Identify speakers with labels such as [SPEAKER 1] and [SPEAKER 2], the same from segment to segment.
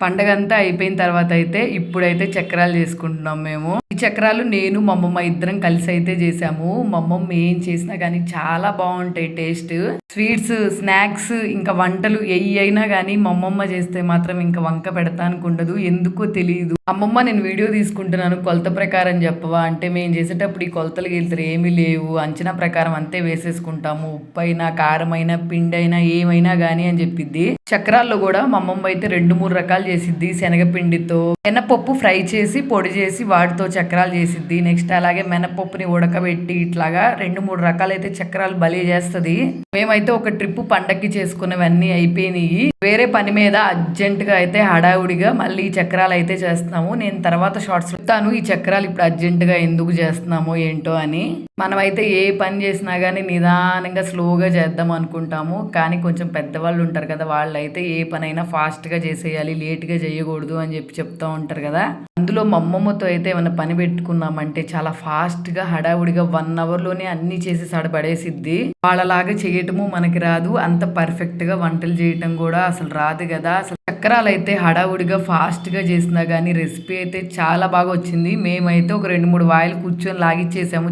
[SPEAKER 1] పండగంతా అయిపోయిన తర్వాత అయితే ఇప్పుడైతే చక్రాలు చేసుకుంటున్నాం మేము. ఈ చక్రాలు నేను మా అమ్మమ్మ ఇద్దరం కలిసి అయితే చేసాము. మా అమ్మమ్మ ఏం చేసినా కానీ చాలా బాగుంటాయి టేస్ట్. స్వీట్స్, స్నాక్స్, ఇంకా వంటలు అయినా కానీ మా అమ్మమ్మ చేస్తే మాత్రం ఇంకా వంక పెడతానికి ఉండదు. ఎందుకో తెలియదు. అమ్మమ్మ నేను వీడియో తీసుకుంటున్నాను కొలత ప్రకారం చెప్పవా అంటే, మేము చేసేటప్పుడు ఈ కొలతలు గీలతలు ఏమీ లేవు, అంచనా ప్రకారం అంతే వేసేసుకుంటాము, ఉప్పు అయినా కారం అయినా పిండి అయినా ఏమైనా కానీ అని చెప్పిద్ది. చక్రాల్లో కూడా మా అమ్మమ్మ అయితే 2-3 రకాలు చేసిద్ది. శనగపిండితో మినపప్పు ఫ్రై చేసి పొడి చేసి వాటితో చక్రాలు చేసిద్ది. నెక్స్ట్ అలాగే మినపప్పుని ఉడకబెట్టి ఇట్లాగా 2-3 రకాలైతే చక్రాలు భలే చేస్తుంది. మేమైతే ఒక ట్రిప్ పండక్కి చేసుకున్నవన్నీ అయిపోయినాయి. వేరే పని మీద అర్జెంటుగా అయితే హడావుడిగా మళ్ళీ ఈ చక్రాలు అయితే చేస్తున్నాము. నేను తర్వాత షార్ట్స్ చెప్తాను ఈ చక్రాలు ఇప్పుడు అర్జెంటుగా ఎందుకు చేస్తున్నామో ఏంటో అని. మనమైతే ఏ పని చేసినా కానీ నిదానంగా స్లోగా చేద్దాం అనుకుంటాము. కానీ కొంచెం పెద్దవాళ్ళు ఉంటారు కదా, వాళ్ళు అయితే ఏ పనైనా ఫాస్ట్గా చేసేయాలి, లేట్గా చేయకూడదు అని చెప్తూ ఉంటారు కదా. అందులో మా అమ్మమ్మతో అయితే ఏమైనా పని పెట్టుకున్నామంటే చాలా ఫాస్ట్గా హడావుడిగా 1 అవర్లోనే అన్నీ చేసి సడపడేసిద్ది. వాళ్ళలాగా చేయటము మనకి రాదు, అంత పర్ఫెక్ట్గా వంటలు చేయటం కూడా అసలు రాదు కదా. అసలు చక్రాలు అయితే హడావుడిగా ఫాస్ట్గా చేసినా కానీ రెసిపీ అయితే చాలా బాగా వచ్చింది. మేమైతే ఒక 2-3 వాయిలు కూర్చొని లాగిచ్చేసాము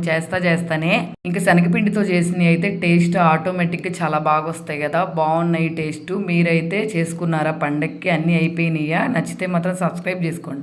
[SPEAKER 1] చేస్తానే. ఇంకా శనగపిండితో చేసినవి అయితే టేస్ట్ ఆటోమేటిక్గా చాలా బాగా వస్తాయి కదా, బాగున్నాయి టేస్ట్. మీరైతే చేసుకున్నారా పండక్కి? అన్నీ అయిపోయినాయా? నచ్చితే మాత్రం సబ్స్క్రైబ్ చేసుకోండి.